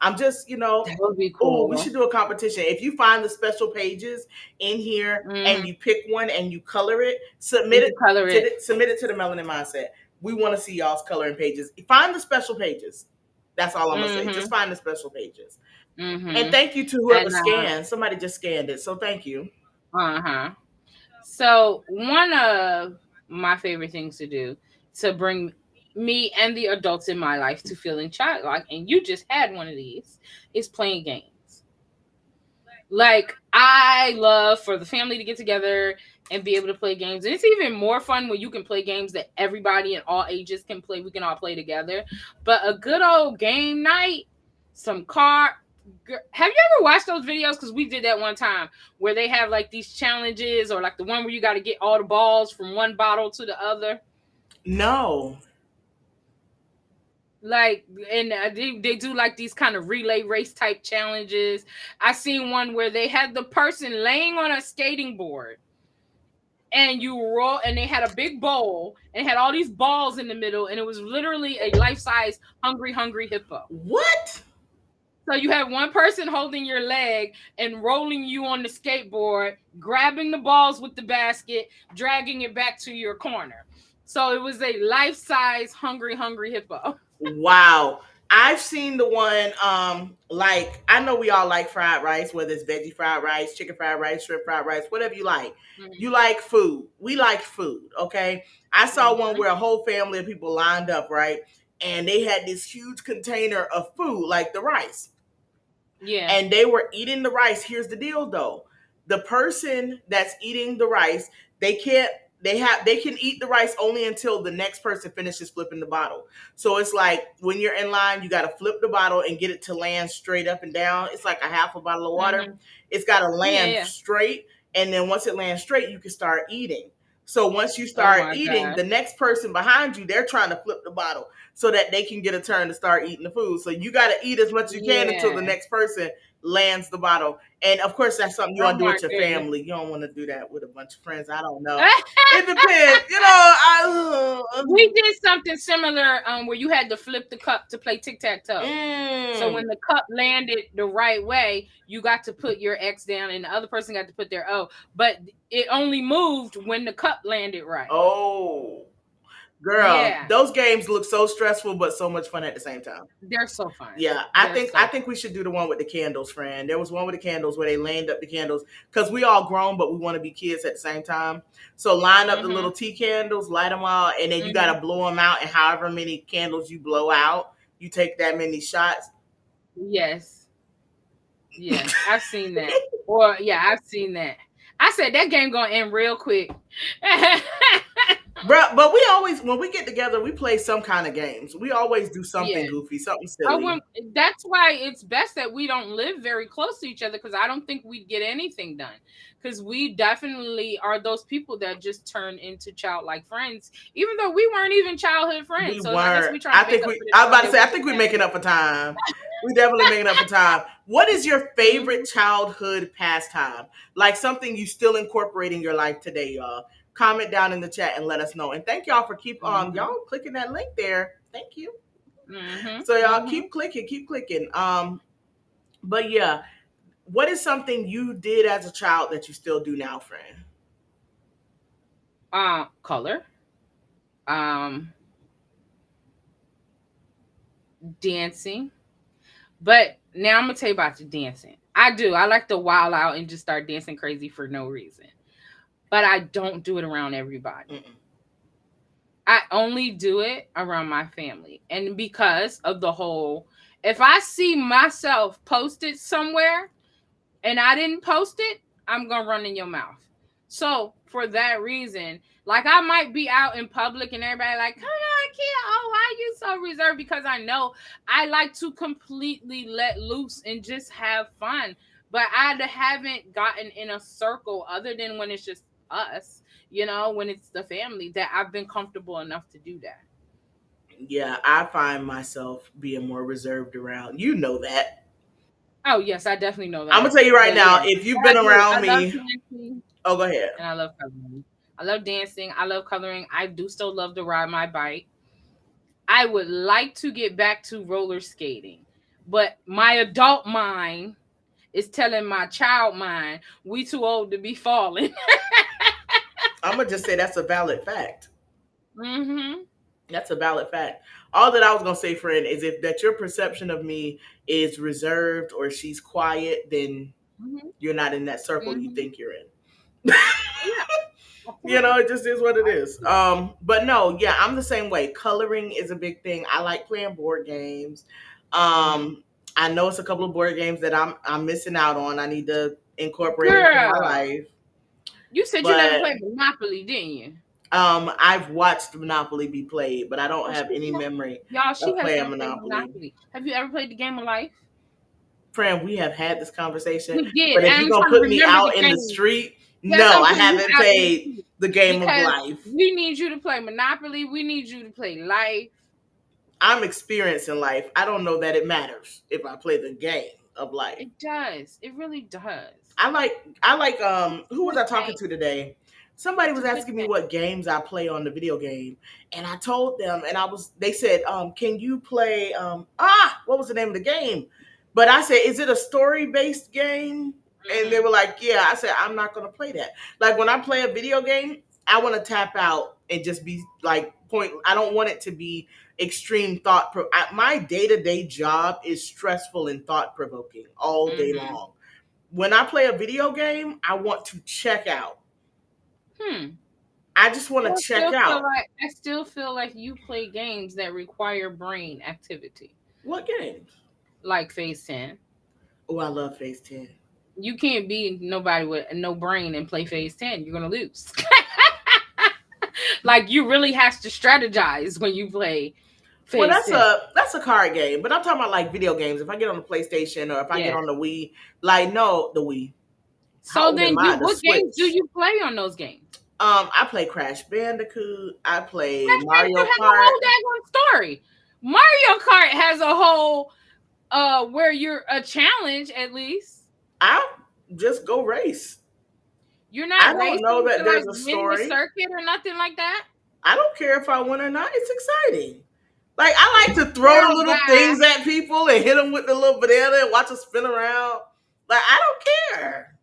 I'm just, that would be cool. we should do a competition. If you find the special pages in here and you pick one and you color it, submit it to the Melanin Mindset. We want to see y'all's coloring pages. Find the special pages. That's all I'm going to say. Just find the special pages. And thank you to whoever scanned. Somebody just scanned it. So thank you. So one of my favorite things to do to bring me and the adults in my life to feeling childlike, and you just had one of these, is playing games. Like, I love for the family to get together and be able to play games. And it's even more fun when you can play games that everybody in all ages can play. We can all play together. But a good old game night, some car. Have you ever watched those videos? Because we did that one time where they have like these challenges, or like the one where you got to get all the balls from one bottle to the other. No. Like, and they do like these kind of relay race type challenges. I seen one where they had the person laying on a skating board and you roll, and they had a big bowl and had all these balls in the middle, and it was literally a life-size hungry hippo. What? So you have one person holding your leg and rolling you on the skateboard, grabbing the balls with the basket, dragging it back to your corner. So it was a life-size hungry hippo. Wow. I've seen the one, like, I know we all like fried rice, whether it's veggie fried rice, chicken fried rice, shrimp fried rice, whatever you like. You Mhm. like food. We like food, okay? I saw one Mhm. where a whole family of people lined up, right? And they had this huge container of food, like the rice, Yeah. and they were eating the rice. Here's the deal though. The person that's eating the rice, they can't they can eat the rice only until the next person finishes flipping the bottle. So it's like when you're in line, you got to flip the bottle and get it to land straight up and down. It's like a half a bottle of water. Mhm. It's got to Yeah, land yeah. straight, and then once it lands straight, you can start eating. So once you Oh start my eating, God. the next person behind you, they're trying to flip the bottle so that they can get a turn to start eating the food. So you got to eat as much as you can until the Yeah. next person lands the bottle. And of course, that's something you Oh want to do my with your goodness. family. You don't want to do that with a bunch of friends. I don't know. It depends. We did something similar where you had to flip the cup to play tic-tac-toe. So Mm. when the cup landed the right way, you got to put your X down and the other person got to put their O. But it only moved when the cup landed right. Oh, girl, Yeah. those games look so stressful, but so much fun at the same time. They're so fun. Yeah, I They're think I so think we should do the one with the candles, friend. There was one with the candles where they lined up the candles because we all grown, but we want to be kids at the same time. So line up the fun. little tea candles, light them all, and then you got Hmm. to blow them out. And however many candles you blow out, you take that many shots. Yes. Yes. I've seen that. Or yeah, I've seen that. I said that game gonna end real quick. But we always, when we get together, we play some kind of games. We always do something Yeah. goofy, something I want, silly. that's why it's best that we don't live very close to each other because I don't think we'd get anything done. Because we definitely are those people that just turn into childlike friends, even though we weren't even childhood We friends. So I guess weren't. we trying I to make think up we. for the I was time about to that say. we I didn't think we're have making it. up for time. We definitely making up for time. What is your favorite Mhm. childhood pastime? Like something you still incorporate in your life today, y'all. Comment down in the chat and let us know. And thank y'all for keep Mhm. y'all clicking that link there. Thank you. Mhm. So y'all Mhm. keep clicking, keep clicking. But yeah, what is something you did as a child that you still do now, friend? Color. Um, Dancing. But now I'm gonna tell you about the dancing. I do. I like to wild out and just start dancing crazy for no reason. But I don't do it around everybody. Mm-mm. I only do it around my family. And because of the whole, if I see myself posted somewhere and I didn't post it, I'm going to run in your mouth. So for that reason, like I might be out in public and everybody like, come on, kid. Oh, why you so reserved? Because I know I like to completely let loose and just have fun. But I haven't gotten in a circle other than when it's just us, when it's the family that I've been comfortable enough to do that. Yeah, I find myself being more reserved around. You know that. Oh, yes, I definitely know I'm gonna that. tell you right But now, yeah, if you've but I been do. around I love me, dancing oh, go ahead. and I love coloring. I love dancing. I love coloring. I do still love to ride my bike. I would like to get back to roller skating, but my adult mind is telling my child mind we too old to be falling. I'm gonna just say that's a valid fact. Hmm. That's a valid fact. All that I was gonna say, friend, is if that your perception of me is reserved or she's quiet, then Hmm. you're not in that circle you Hmm. think you're in. Yeah, You know, absolutely. it just is what it is. But no, yeah, I'm the same way. Coloring is a big thing. I like playing board games. Hmm. I know it's a couple of board games that I'm missing out on. I need to incorporate into my Girl, life. you said you never But played Monopoly, didn't you? I've watched Monopoly be played, but I don't Oh, have any memory y'all, she of has playing never played Monopoly. Monopoly. Have you ever played the game of life? Friend, we have had this conversation, We did. but if And you're I'm gonna trying to put me remember the out in the game. street, Yes, no, I'm I putting you haven't out in the played street the game of because life. we need you to play Monopoly. We need you to play life. I'm experiencing life. I don't know that it matters if I play the game of life. It does. It really does. I like It's a who was good I talking game. to today? Somebody It's was a good asking me game. what games I play on the video game. And I told them and they said, can you play what was the name of the game? But I said, is it a story based game? And they Mm-hmm. were like, yeah. I said, I'm not going to play that. Like when I play a video game, I want to tap out and just be like point. I don't want it to be extreme my day to day job is stressful and thought provoking all day Mm-hmm. long. When I play a video game, I want to check out. Hmm. I just want to Well, check out. I still feel like you play games that require brain activity, What games? like Phase 10. Oh, I love Phase 10. You can't be nobody with no brain and play Phase 10. You're gonna lose. Like you really has to strategize when you play Well, Phase 10. that's a card game, but I'm talking about like video games. If I get on the PlayStation or if I get Yeah. on the Wii, like no, the Wii. How So old then am I? you The what games do Switch. you play on those games? I play Crash Bandicoot. I play Crash Mario Bandicoot has a Kart. whole daggone story. Mario Kart has a whole where you're a challenge at least. I'll just go race. You're I not don't know racing that to like there's a win the story. circuit or nothing like that. I don't care if I win or not. It's exciting. Like I like to throw the Girl, little bye. things at people and hit them with the little banana and watch them spin around. Like I don't care.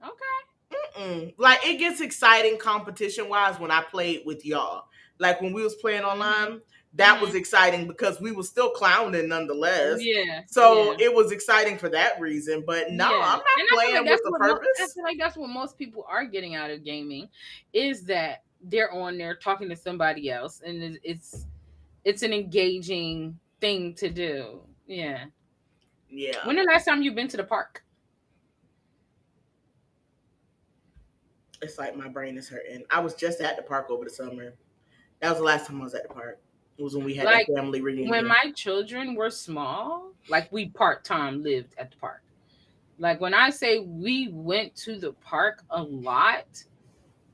Okay. Like it gets exciting competition wise when I played with y'all. Like when we was playing Mhm. online, that was Mhm. exciting because we were still clowning nonetheless. Yeah. So Yeah. it was exciting for that reason. But no, Yeah. I'm And not I feel like playing with that's a what I purpose. feel like that's what most people are getting out of gaming is that they're on there talking to somebody else and it's an engaging thing to do. Yeah. Yeah. When the last time you've been to the park? It's like my brain is hurting. I was just at the park over the summer. That was the last time I was at the park. It was when we had that Like family when reunion. my children were small, like we part-time lived at the park. Like when I say we went to the park a lot,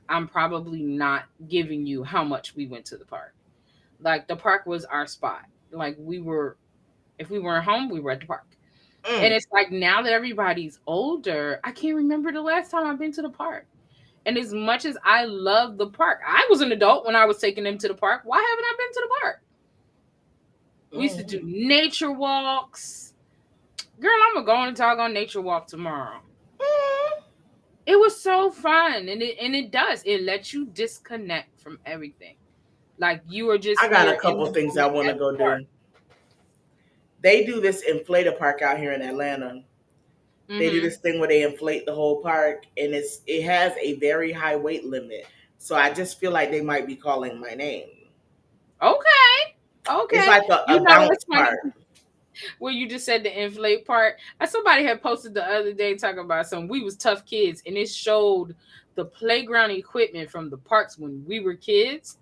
I'm probably not giving you how much we went to the park. Like the park was our spot. Like we were, if we weren't home, we were at the park. And Mm. it's like now that everybody's older, I can't remember the last time I've been to the park. And as much as I love the park, I was an adult when I was taking them to the park. Why haven't I been to the park? We used to do Mm. nature walks. Girl, I'm gonna go on and talk on nature walk tomorrow. Mm. It was so fun, and it does. It lets you disconnect from everything. Like you are just I got a here in couple the things I moment want to at the go park. do. They do this inflator park out here in Atlanta. They do Mm-hmm. this thing where they inflate the whole park, and it has a very high weight limit. So I just feel like they might be calling my name. Okay. It's Okay. like You a know bounce what's funny? part. Well, you just said the inflate part. Somebody had posted the other day talking about some we was tough kids, and it showed the playground equipment from the parks when we were kids.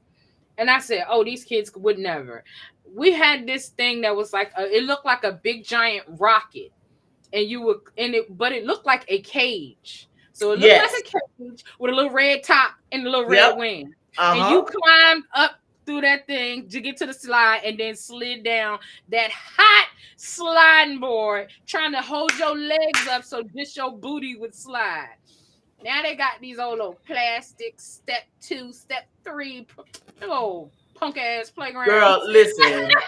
And I said, "Oh, these kids would never." We had this thing that was like it looked like a big giant rocket, and you would and it, but it looked like a cage. So it looked like Yes. a cage with a little red top and a little red Yep. wing, Uh and you huh. climbed up through that thing to get to the slide, and then slid down that hot sliding board, trying to hold your legs up so just your booty would slide. Now they got these old little plastic step 2, step 3, oh punk ass Girl, playgrounds. listen.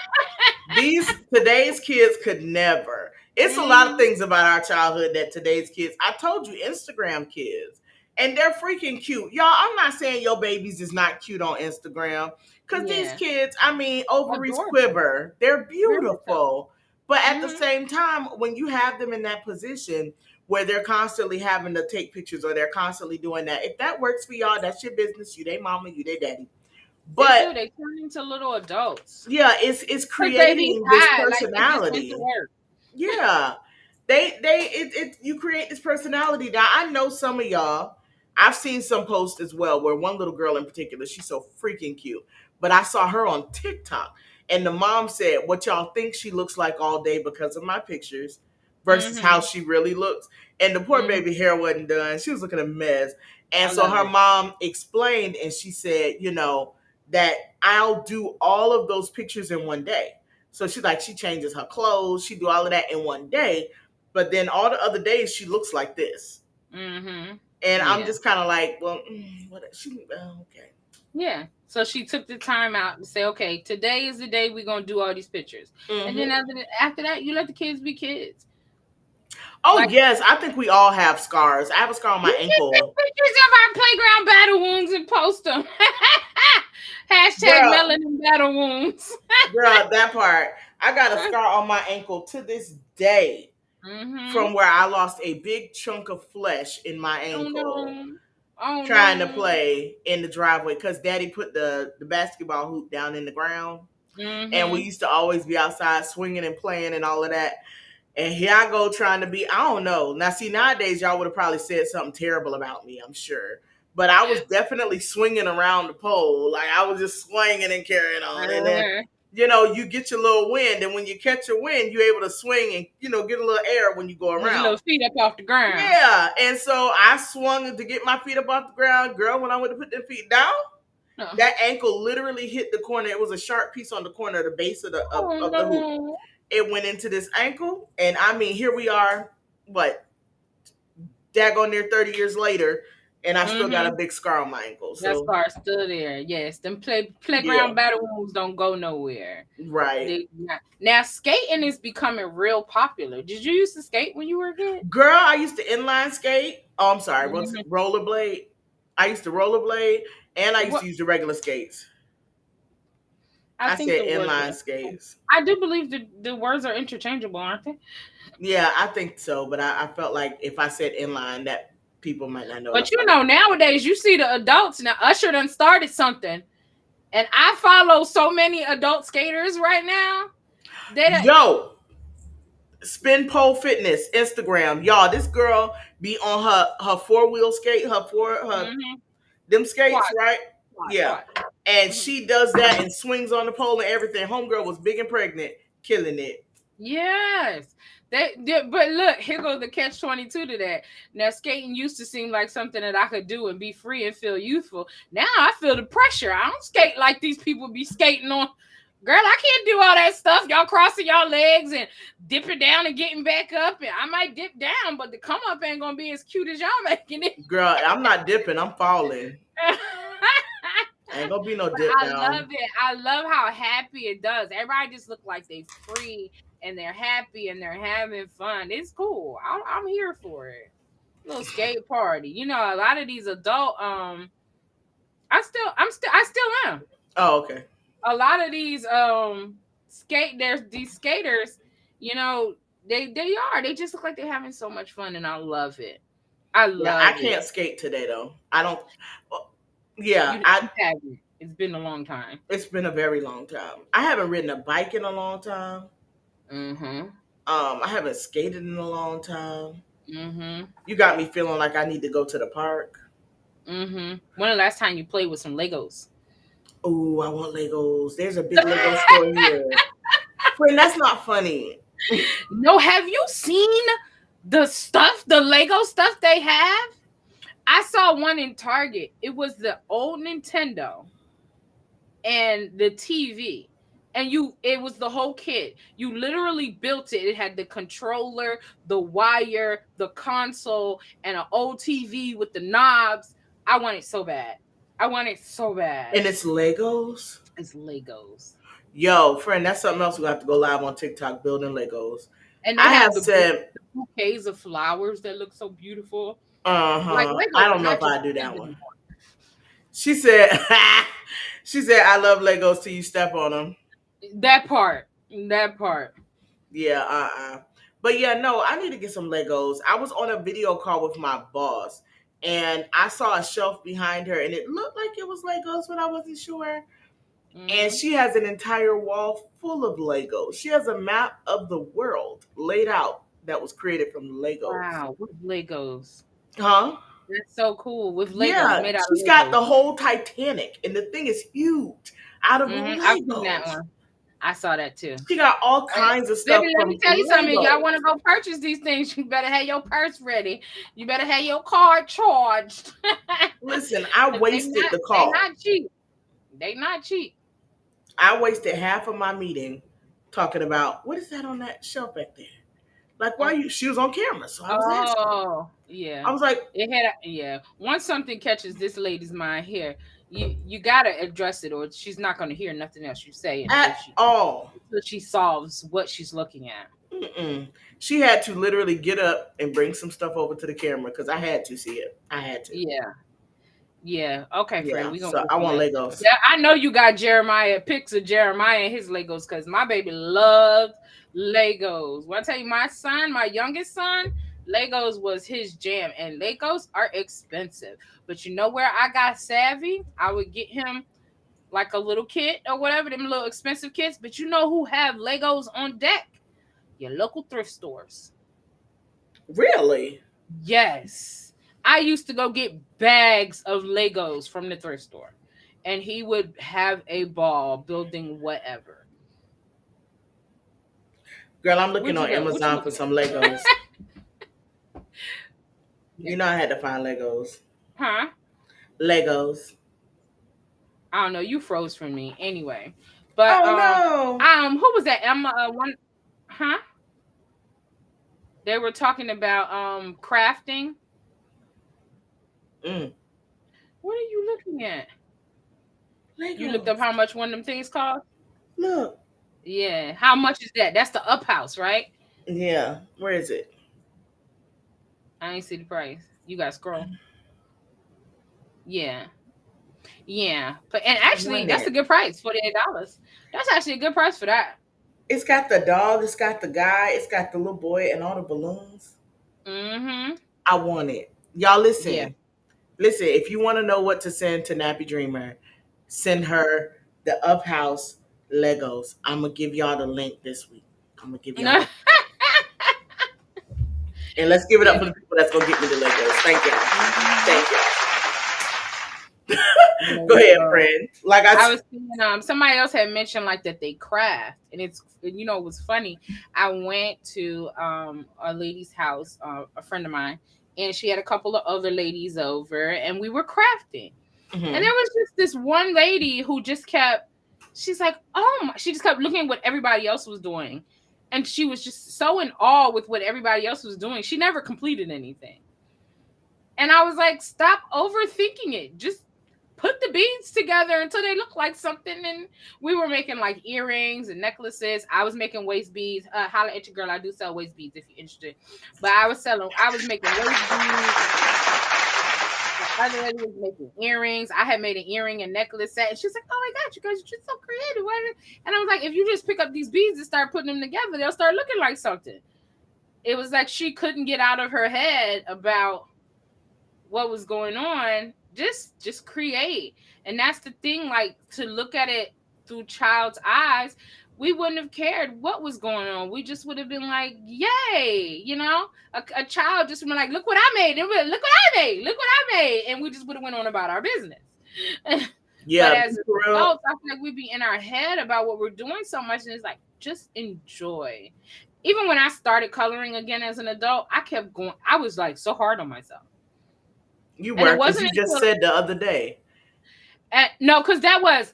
These today's kids could never. It's a lot of Hmm. things about our childhood that today's kids. I told you, Instagram kids, and they're freaking cute, y'all. I'm not saying your babies is not cute on Instagram, because these Yeah, kids, I mean, ovaries adorable, quiver. They're very much so. beautiful, but at the Hmm. same time, when you have them in that position where they're constantly having to take pictures or they're constantly doing that, if that works for y'all, that's your business. You they mama, you they daddy. They But do. They turn into little adults yeah, it's because they be creating this tired, like they just went to personality. work. Yeah. You create this personality. Now I know some of y'all. I've seen some posts as well where one little girl in particular, she's so freaking cute. But I saw her on TikTok and the mom said, "What y'all think she looks like all day because of my pictures versus how Hmm. she really looks." And the poor Hmm. baby hair wasn't done. She was looking a mess. And I so love her it. mom explained and she said, that I'll do all of those pictures in one day. So she's like, she changes her clothes, she do all of that in one day, but then all the other days she looks like this. Hmm. And I'm Yeah, just kind of like, well, what? Okay. yeah. So she took the time out to say, okay, today is the day we're gonna do all these pictures. And then after that, you let the kids be kids. Oh Like, yes, I think we all have scars. I have a scar on my we can ankle. take pictures of our playground battle wounds and post them. Hashtag Girl, melanin battle wounds. girl, that part. I got a scar on my ankle to this day from where I lost a big chunk of flesh in my Oh ankle no. Oh trying to no. play in the driveway because daddy put the basketball hoop down in the ground. And we used to always be outside swinging and playing and all of that. And here I go trying to be, I don't know. Now, see, nowadays, y'all would have probably said something terrible about me, I'm sure. But I was definitely swinging around the pole. Like, I was just swinging and carrying on. And then, you get your little wind. And when you catch your wind, you're able to swing and, get a little air when you go Get your around. little feet up off the ground. Yeah. And so I swung to get my feet up off the ground. Girl, when I went to put them feet down, that ankle literally hit the corner. It was a sharp piece on the corner of the base of the hoop. It went into this ankle, and I mean, here we are, daggone near 30 years later, and I still got a big scar on my ankle. So that scar's still there. Yes, them playground battle wounds don't go nowhere. Right. Now, skating is becoming real popular. Did you used to skate when you were a kid? Girl, I used to inline skate. Oh, I'm sorry, rollerblade. I used to rollerblade, and I used to use the regular skates. I said inline skates. I do believe the words are interchangeable, aren't they? Yeah, I think so. But I felt like if I said inline, that people might not know. But nowadays you see the adults. Now, Usher done started something. And I follow so many adult skaters right now. Yo, Spin Pole Fitness, Instagram. Y'all, this girl be on her four-wheel skate, them skates, quad. Right? Quad, yeah. Quad. And she does that and swings on the pole and everything. Homegirl was big and pregnant, killing it. Yes. But look, here goes the catch-22 to that. Now, skating used to seem like something that I could do and be free and feel youthful. Now I feel the pressure. I don't skate like these people be skating on. Girl, I can't do all that stuff. Y'all crossing y'all legs and dipping down and getting back up. And I might dip down, but the come up ain't going to be as cute as y'all making it. Girl, I'm not dipping. I'm falling. Ain't gonna be no dip down. I love it. I love how happy it does. Everybody just look like they free and they're happy and they're having fun. It's cool. I'm here for it. Little skate party. A lot of these adult I still am. Oh, okay. A lot of these these skaters, they just look like they're having so much fun, and I love it. I can't skate today though. I don't. It's been a long time. It's been a very long time. I haven't ridden a bike in a long time. I haven't skated in a long time. You got me feeling like I need to go to the park. When the last time you played with some Legos? Oh, I want Legos. There's a big Lego store here. Friend, that's not funny. No, have you seen the Lego stuff they have? I saw one in Target. It was the old Nintendo and the TV. And it was the whole kit. You literally built it. It had the controller, the wire, the console, and an old TV with the knobs. I want it so bad. And it's Legos? It's Legos. Yo, friend, that's something else we have to go live on TikTok, building Legos. And they have the bouquets of flowers that look so beautiful. Like I don't know if I do that one. She said, I love Legos till you step on them. That part. Yeah, But yeah, no, I need to get some Legos. I was on a video call with my boss, and I saw a shelf behind her, and it looked like it was Legos, but I wasn't sure. And she has an entire wall full of Legos. She has a map of the world laid out that was created from Legos. Wow, with Legos. Huh? That's so cool. With Legos. Yeah, she's got the whole Titanic, and the thing is huge out of Legos. I've seen that one. I saw that too. She got all kinds of stuff. Baby, let me tell you something. If y'all want to go purchase these things, you better have your purse ready. You better have your card charged. Listen, I wasted the call. They not cheap. I wasted half of my meeting talking about what is that on that shelf back there? Like, she was on camera, so I was asking. Yeah. I was like, once something catches this lady's mind here, You gotta address it, or she's not gonna hear nothing else you say At all. until she solves what she's looking at. Mm-mm. She had to literally get up and bring some stuff over to the camera because I had to see it. I had to. Yeah. Yeah. Okay, friend. Yeah. We gonna So go I from want there. Legos. Yeah, I know you got Jeremiah pics of Jeremiah and his Legos because my baby loved Legos. When I tell you, my son, my youngest son, Legos was his jam, and Legos are expensive. But you know where I got savvy? I would get him like a little kit or whatever, them little expensive kits. But you know who have Legos on deck? Your local thrift stores. Really? Yes. I used to go get bags of Legos from the thrift store, and he would have a ball building whatever. Girl, I'm looking Where'd you on go? What you Amazon for looking at? some Legos. You know I had to find Legos. Huh? Legos. I don't know. You froze from me anyway. But Oh no. who was that? Emma one huh? They were talking about crafting. Mm. What are you looking at? You looked up Legos. how much one of them things cost? Look. Yeah. How much is that? That's the up house, right? Yeah. Where is it? I ain't see the price. You got to scroll. Yeah. Yeah. But and I actually want that's a it. good price, $48. That's actually a good price for that. It's got the dog, it's got the guy, it's got the little boy and all the balloons. Mm-hmm. I want it. Y'all Yeah. listen. Listen, if you want to know what to send to Nappy Dreamer, send her the Up House Legos. I'm gonna give y'all the link this week. I'm gonna give y'all the and let's give it up Yeah. for the people that's gonna get me the Legos. Thank y'all. Mhm. Thank y'all. Go ahead, Yeah. friend. Like I was seeing somebody else had mentioned like that they craft, and it was funny. I went to a lady's house, a friend of mine, and she had a couple of other ladies over, and we were crafting. And there Mhm. was just this one lady who just kept, she's like, oh my, she just kept looking at what everybody else was doing. And she was just so in awe with what everybody else was doing. She never completed anything. And I was like, stop overthinking it. Just put the beads together until they look like something. And we were making like earrings and necklaces. I was making waist beads. Holla at your girl. I do sell waist beads if you're interested. But I was making waist beads. The other lady was making earrings. I had made an earring and necklace set. And she's like, oh my God, you guys are just so creative. And I was like, if you just pick up these beads and start putting them together, they'll start looking like something. It was like she couldn't get out of her head about what was going on. Just create. And that's the thing, like, to look at it through child's eyes, we wouldn't have cared what was going on. We just would have been like, yay, a child just been like, look what I made. And we're like, look what I made, look what I made. And we just would have went on about our business. But Yeah, as for real. adults, I feel like we be in our head about what we're doing so much, and it's like, just enjoy. Even when I started coloring again as an adult, I kept going. I was like so hard on myself. You And it were because wasn't you just until said the other day. no, because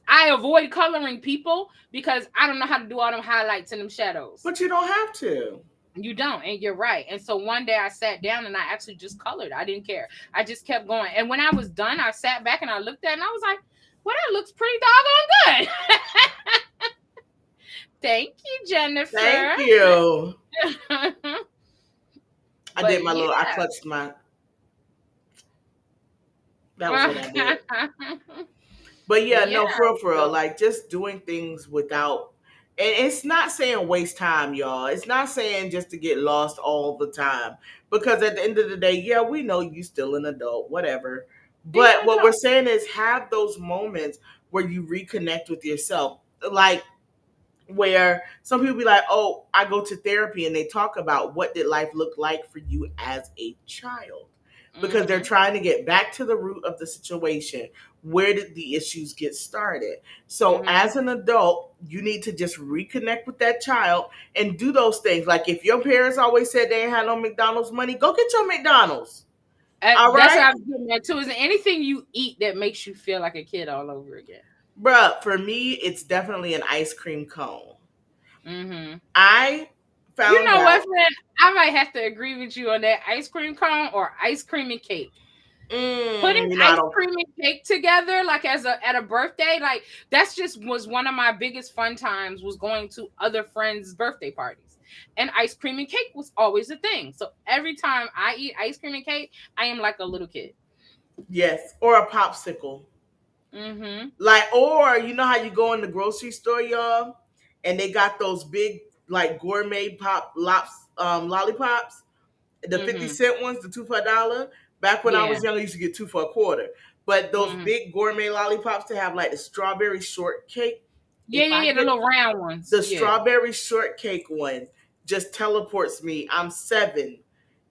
I avoid coloring people because I don't know how to do all them highlights and them shadows. But you don't have to. You don't, and you're right. And so one day I sat down and I actually just colored. I didn't care. I just kept going. And when I was done, I sat back and I looked at it and I was like, well, that looks pretty doggone good. Thank you, Jennifer. Thank you. I But did my little. I yeah. clutched my. That was what I did. But yeah, But yeah, no, for real, so like just doing things without, and it's not saying waste time, y'all. It's not saying just to get lost all the time, because at the end of the day, yeah, we know you still an adult, whatever. you're But an what we're adult. saying is have those moments where you reconnect with yourself, like where some people be like, oh, I go to therapy and they talk about what did life look like for you as a child, because they're Mm-hmm. trying to get back to the root of the situation. Where did the issues get started? So Mm-hmm. as an adult, you need to just reconnect with that child and do those things. Like if your parents always said they ain't had no McDonald's money, go get your McDonald's. All That's what right? I was getting at too. Is there anything you eat that makes you feel like a kid all over again? Bruh, for me, it's definitely an ice cream cone. Mm-hmm. I You found know what, out. friend? I might have to agree with you on that ice cream cone or ice cream and cake. Putting You know, I ice don't. cream and cake together, like as a at a birthday, like that's just was one of my biggest fun times, was going to other friends' birthday parties. And ice cream and cake was always a thing. So every time I eat ice cream and cake, I am like a little kid. Yes, or a popsicle. Mm-hmm. Like, or you know how you go in the grocery store, y'all, and they got those big like gourmet lollipops, the 50 Mm-hmm. cent ones, the two for $1. Back when I Yeah. was young, I used to get two for a quarter. But those Mm-hmm. big gourmet lollipops to have like the strawberry shortcake. Yeah, If yeah, I yeah. The get little round ones. the Yeah. strawberry shortcake one, just teleports me. I'm 7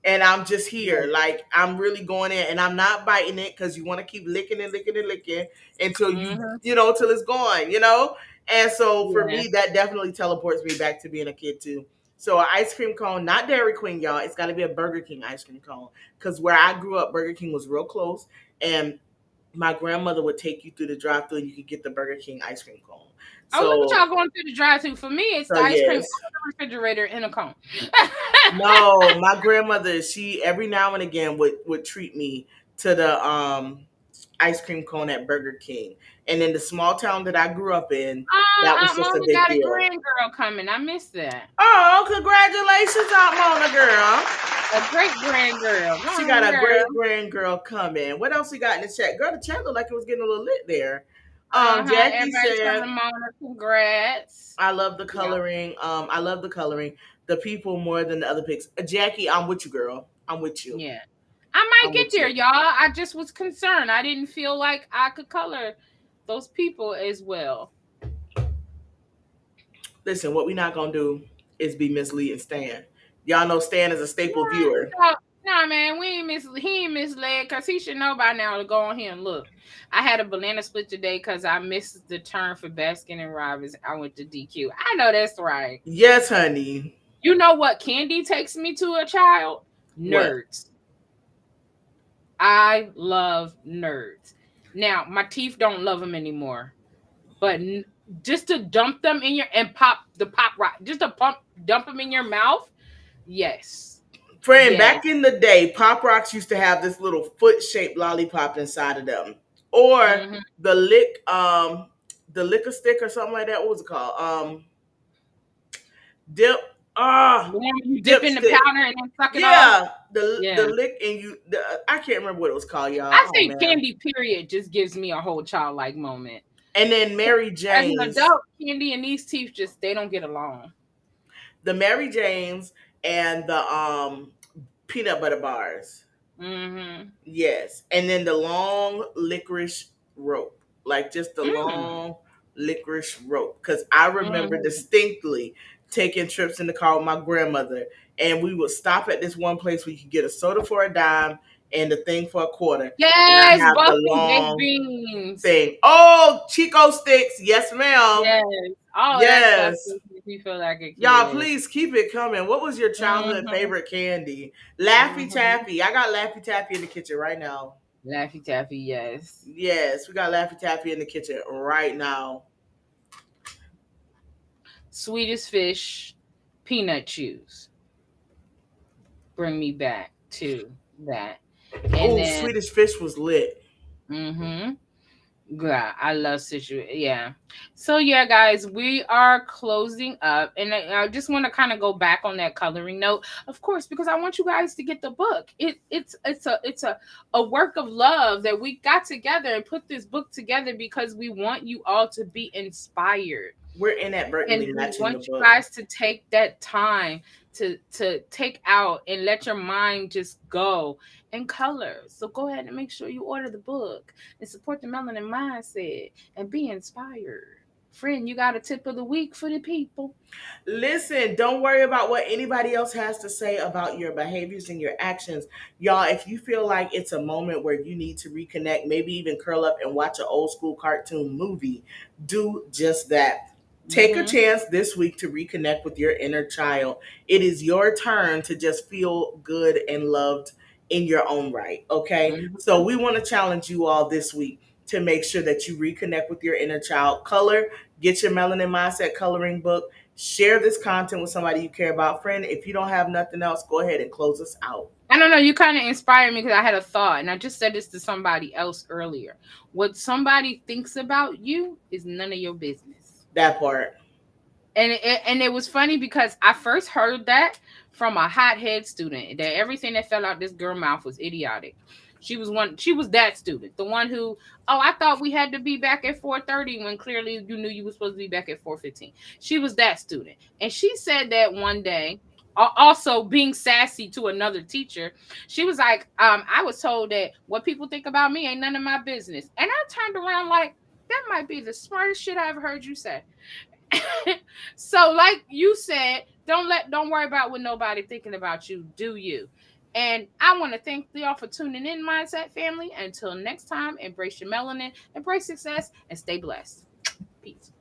and I'm just Yeah. here. Like I'm really going in and I'm not biting it because you want to keep licking and licking and licking until Mm-hmm. till it's gone. And so for Yeah. me, that definitely teleports me back to being a kid too. So an ice cream cone, not Dairy Queen, y'all. It's got to be a Burger King ice cream cone because where I grew up, Burger King was real close, and my grandmother would take you through the drive-through and you could get the Burger King ice cream cone. Oh, look at So, y'all going through the drive-through. For me, it's so the ice cream out of yes. the refrigerator in a cone. No, my grandmother, she every now and again would treat me to the ice cream cone at Burger King. And in the small town that I grew up in, that was Aunt just a Mona big got a deal. grand girl coming. I missed that. Oh, congratulations, Aunt Mona girl. A great grand girl. Go She got on, a girl. great grand girl coming. What else we got in the chat? Girl, the chat looked like it was getting a little lit there. Jackie Everybody said, telling Mona congrats. I love the Yeah. coloring. I love the coloring. The people more than the other pics. Jackie, I'm with you, girl. I'm with you. Yeah. I might I'm get with there, you. y'all. I just was concerned. I didn't feel like I could color those people as well. Listen, what we not gonna do is be misleading Stan. Y'all know Stan is a staple viewer. Nah, man, he ain't misled because he should know by now to go on here and look. I had a banana split today because I missed the turn for Baskin and Robbins. I went to DQ. I know that's right. Yes, honey. You know what candy takes me to a child? What? Nerds. I love nerds. Now, my teeth don't love them anymore, but just to dump them in your and pop the pop rock, just to dump them in your mouth. Yes. Friend, Yes. back in the day, Pop Rocks used to have this little foot-shaped lollipop inside of them. Or Mm-hmm. the the liquor stick or something like that. What was it called? Dip The one you dip in the dipstick. powder and then suck it off. Yeah. The Yeah. lick and I can't remember what it was called, I y'all. Oh say man. candy period just gives me a whole childlike moment. And then Mary As an Jane's. adult, candy and these teeth just they don't get along. The Mary Janes and the peanut butter bars. Mm-hmm. Yes. And then the long licorice rope. Like just the Mm. long licorice rope. Because I remember Mm. distinctly taking trips in the car with my grandmother. And we would stop at this one place where you could get a soda for a dime and the thing for a quarter. And I Yes, have the Buffy baked long beans. thing. Oh, Chico sticks. Yes, ma'am. Yes, all that stuff Yes. makes me feel like a Y'all, kid. please keep it coming. What was your childhood Mm-hmm. favorite candy? Laffy Mm-hmm. Taffy. I got Laffy Taffy in the kitchen right now. Laffy Taffy, yes. Yes, we got Laffy Taffy in the kitchen right now. Sweetest fish, peanut chews. Bring me back to that. And Oh, then, Swedish Fish was lit. mm-hmm. Yeah, I love situation. Yeah. So yeah, guys, we are closing up, and I just want to kind of go back on that coloring note, of course, because I want you guys to get the book. It's a work of love that we got together and put this book together because we want you all to be inspired. We're inadvertently And we matching the want you book. guys to take that time to take out and let your mind just go and color. So go ahead and make sure you order the book and support the Melanin Mindset and be inspired. Friend, you got a tip of the week for the people? Listen, don't worry about what anybody else has to say about your behaviors and your actions. Y'all, if you feel like it's a moment where you need to reconnect, maybe even curl up and watch an old school cartoon movie, do just that. Take a Mm-hmm. chance this week to reconnect with your inner child. It is your turn to just feel good and loved in your own right. Okay. Mm-hmm. So we want to challenge you all this week to make sure that you reconnect with your inner child. Color, get your Melanin Mindset coloring book. Share this content with somebody you care about. Friend, if you don't have nothing else, go ahead and close us out. I don't know. You kind of inspired me because I had a thought, and I just said this to somebody else earlier. What somebody thinks about you is none of your business. That part. And it was funny because I first heard that from a hothead student, that everything that fell out this girl mouth was idiotic. She was that student, the one who, oh, I thought we had to be back at 4:30 when clearly you knew you were supposed to be back at 4:15. She was that student. And she said that one day, also being sassy to another teacher, she was like, I was told that what people think about me ain't none of my business. And I turned around like, that might be the smartest shit I ever heard you say. So like you said, don't worry about what nobody thinking about you. Do you? And I want to thank y'all for tuning in, Mindset Family. Until next time, embrace your melanin, embrace success, and stay blessed. Peace.